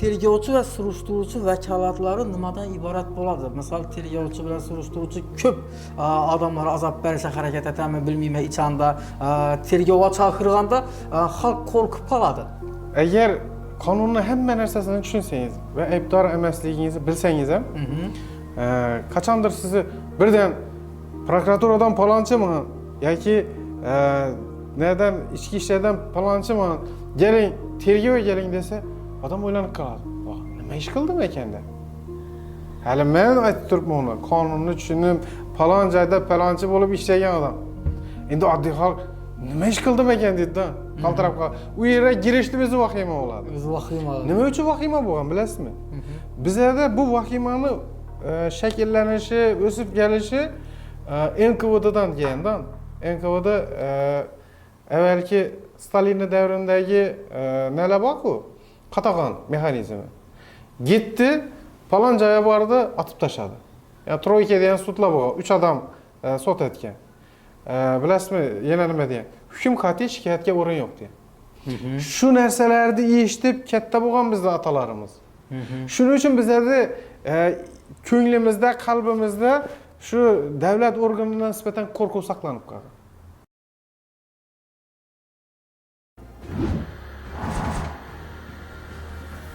tergovchi va surishtiruvchi vakolatları nimadan iborat bo'ladi? Misol, tergovchi bilan surishtiruvchi ko'p odamlar azob berishga harakat etami, bilmayman, ichanda tergovga chaqirganda xalq qo'rqib qoladi. Agar qonunning hamma narsasini tushunsangiz va aybdor emasligingizni bilsangiz ham, qachondir sizni birdan prokuraturadan palonchiman yoki nereden ichki ishlardan palonchiman, keling, tergovga keling desa, odam o'ylanib qoladi. Nima ish qildim ekanda? Hali men aytib turibman, qonunni tushunib, palon joyda palonchi bo'lib ishlagan odam. Endi oddiy xalq nima ish qildim ekan deydi-da, qaltirab qoladi. U yerga girishni o'zi vahima bo'ladi. O'zi vahima. Nima uchun vahima bo'lgan, bilasizmi? Bizlarda bu vahimani shakllanishi, o'sib kelishi NKVDdan kelgandan. NKVD avvalgi Stalin davrindagi nelar bor-ku? Qatag'on mexanizmi. Gitti, falon joyga bordi, atib tashladi. Yani troyka degan sudlar bor, 3 odam sud etgan. Bilasizmi, yana nima degan? Hukm qat'iy, shikoyatga o'rin yo'q degan. Shu narsalarni eshitib katta bo'lgan bizning atalarimiz. Shuning uchun bizlarda ko'nglimizda, qalbimizda shu davlat organiga nisbatan qo'rquv saqlanib qolgan.